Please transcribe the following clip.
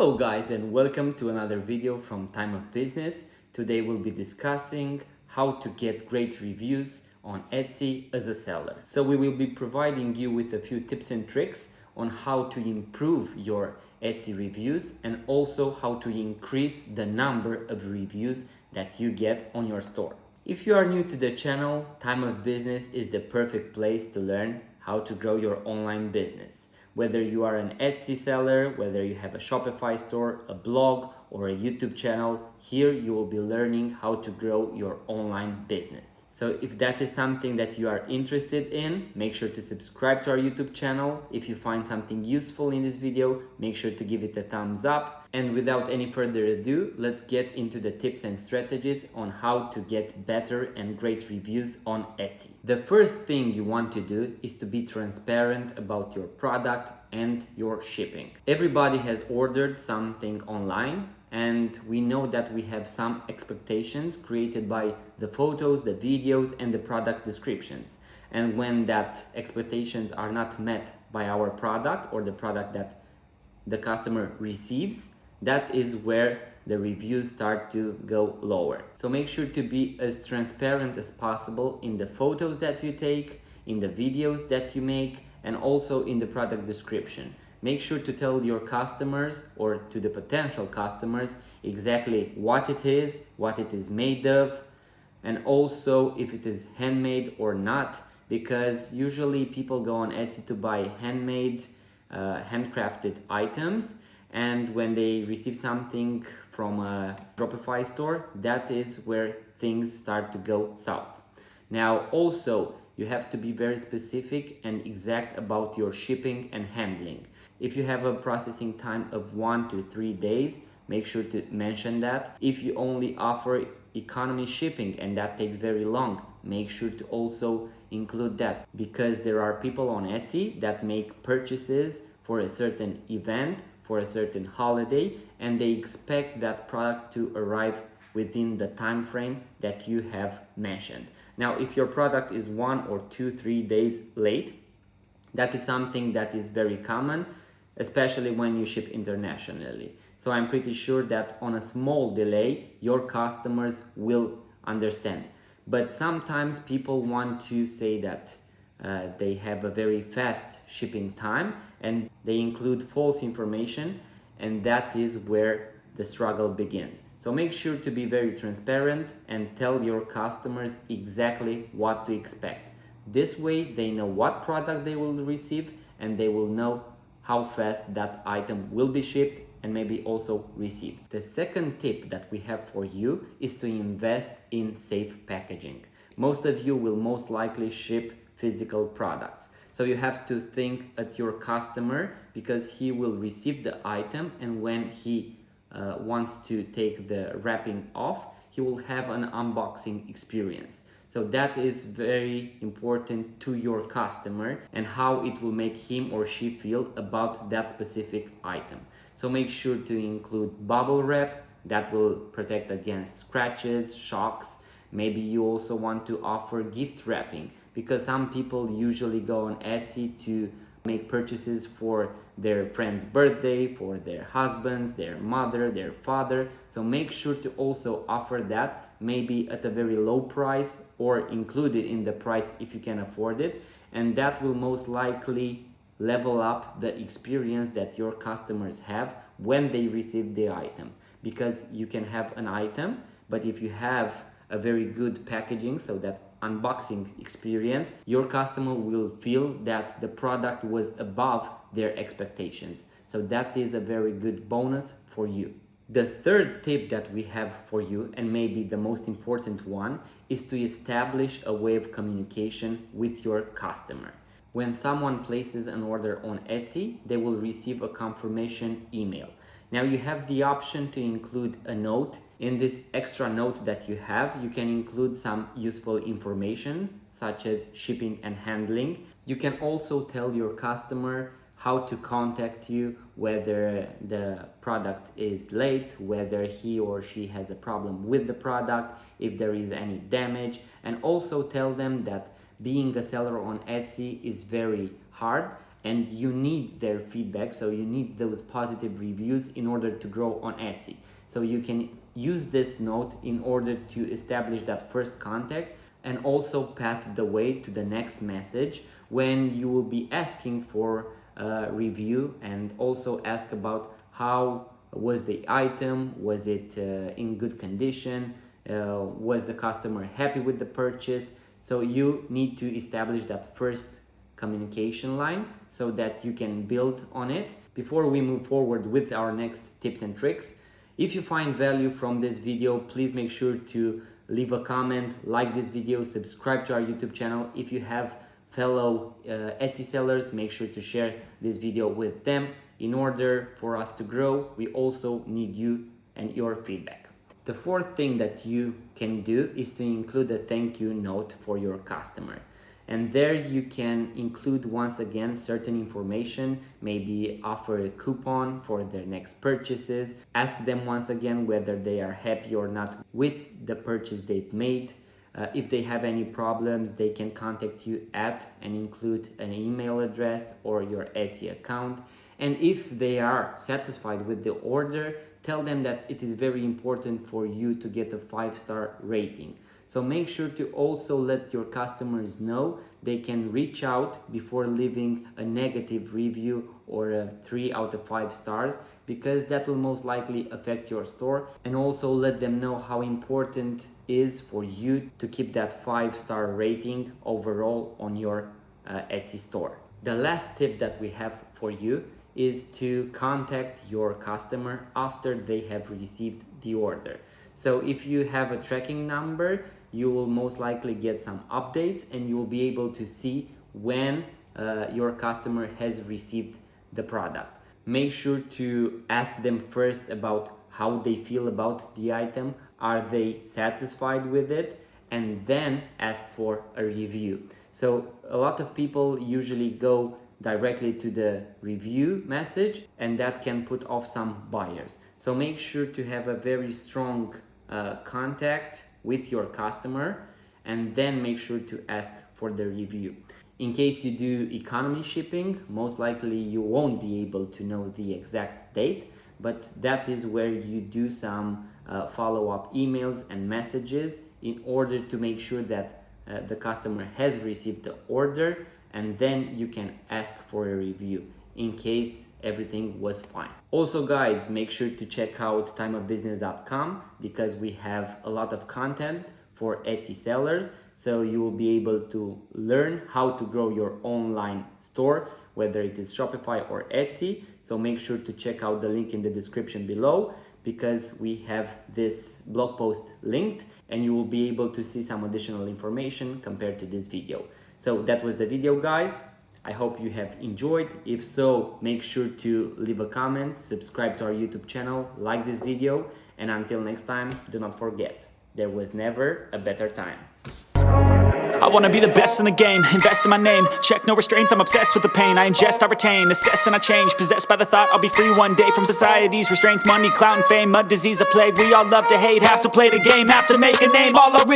Hello guys and welcome to another video from Time of Business. Today we'll be discussing how to get great reviews on Etsy as a seller. So we will be providing you with a few tips and tricks on how to improve your Etsy reviews and also how to increase the number of reviews that you get on your store. If you are new to the channel, Time of Business is the perfect place to learn how to grow your online business. Whether you are an Etsy seller, whether you have a Shopify store, a blog, or a YouTube channel, here you will be learning how to grow your online business. So if that is something that you are interested in, make sure to subscribe to our YouTube channel. If you find something useful in this video, make sure to give it a thumbs up. And without any further ado, let's get into the tips and strategies on how to get better and great reviews on Etsy. The first thing you want to do is to be transparent about your product and your shipping. Everybody has ordered something online, and we know that we have some expectations created by the photos, the videos, and the product descriptions. And when that expectations are not met by our product or the product that the customer receives, that is where the reviews start to go lower. So make sure to be as transparent as possible in the photos that you take, in the videos that you make, and also in the product description. Make sure to tell your customers or to the potential customers exactly what it is made of, and also if it is handmade or not, because usually people go on Etsy to buy handmade, handcrafted items, and when they receive something from a Shopify store, that is where things start to go south. Now also, you have to be very specific and exact about your shipping and handling. If you have a processing time of 1 to 3 days, make sure to mention that. If you only offer economy shipping and that takes very long, make sure to also include that, because there are people on Etsy that make purchases for a certain event, for a certain holiday, and they expect that product to arrive within the time frame that you have mentioned. Now, if your product is 1 or 2, 3 days late, that is something that is very common, especially when you ship internationally. So I'm pretty sure that on a small delay, your customers will understand. But sometimes people want to say that they have a very fast shipping time, and they include false information, and that is where the struggle begins. So make sure to be very transparent and tell your customers exactly what to expect. This way they know what product they will receive, and they will know how fast that item will be shipped and maybe also received. The second tip that we have for you is to invest in safe packaging. Most of you will most likely ship physical products. So you have to think at your customer, because he will receive the item, and when he wants to take the wrapping off, he will have an unboxing experience. So that is very important to your customer and how it will make him or she feel about that specific item. So make sure to include bubble wrap that will protect against scratches, shocks. Maybe you also want to offer gift wrapping, because some people usually go on Etsy to make purchases for their friend's birthday, for their husbands, their mother, their father. So make sure to also offer that, maybe at a very low price or include it in the price if you can afford it. And that will most likely level up the experience that your customers have when they receive the item. Because you can have an item, but if you have a very good packaging, so that unboxing experience, your customer will feel that the product was above their expectations. So that is a very good bonus for you. The third tip that we have for you, and maybe the most important one, is to establish a way of communication with your customer. When someone places an order on Etsy, they will receive a confirmation email. Now you have the option to include a note. In this extra note that you have, you can include some useful information such as shipping and handling. You can also tell your customer how to contact you, whether the product is late, whether he or she has a problem with the product, if there is any damage, and also tell them that being a seller on Etsy is very hard and you need their feedback, so you need those positive reviews in order to grow on Etsy. So you can use this note in order to establish that first contact and also path the way to the next message when you will be asking for a review, and also ask about how was the item, was it in good condition, was the customer happy with the purchase. So you need to establish that first communication line so that you can build on it. Before we move forward with our next tips and tricks, if you find value from this video, please make sure to leave a comment, like this video, subscribe to our YouTube channel. If you have fellow Etsy sellers, make sure to share this video with them. In order for us to grow, we also need you and your feedback. The fourth thing that you can do is to include a thank you note for your customer. And there you can include once again certain information, maybe offer a coupon for their next purchases, ask them once again whether they are happy or not with the purchase they've made. If they have any problems, they can contact you at and include an email address or your Etsy account. And if they are satisfied with the order, tell them that it is very important for you to get a 5-star rating. So make sure to also let your customers know they can reach out before leaving a negative review or a 3 out of 5 stars, because that will most likely affect your store. And also let them know how important it is for you to keep that 5-star rating overall on your Etsy store. The last tip that we have for you is to contact your customer after they have received the order. So if you have a tracking number, you will most likely get some updates and you will be able to see when your customer has received the product. Make sure to ask them first about how they feel about the item. Are they satisfied with it? And then ask for a review. So a lot of people usually go directly to the review message, and that can put off some buyers. So make sure to have a very strong contact with your customer, and then make sure to ask for the review. In case you do economy shipping, most likely you won't be able to know the exact date, but that is where you do some follow-up emails and messages in order to make sure that the customer has received the order, and then you can ask for a review in case everything was fine. Also guys, make sure to check out timeofbusiness.com because we have a lot of content for Etsy sellers, so you will be able to learn how to grow your online store, whether it is Shopify or Etsy. So make sure to check out the link in the description below, because we have this blog post linked and you will be able to see some additional information compared to this video. So that was the video guys. I hope you have enjoyed. If so, make sure to leave a comment, subscribe to our YouTube channel, like this video, and until next time, do not forget, there was never a better time. I wanna be the best in the game, invest in my name. Check no restraints, I'm obsessed with the pain. I ingest, I retain, assess and I change. Possessed by the thought I'll be free one day from society's restraints. Money, clout and fame, a disease, a plague. We all love to hate, have to play the game, have to make a name. All our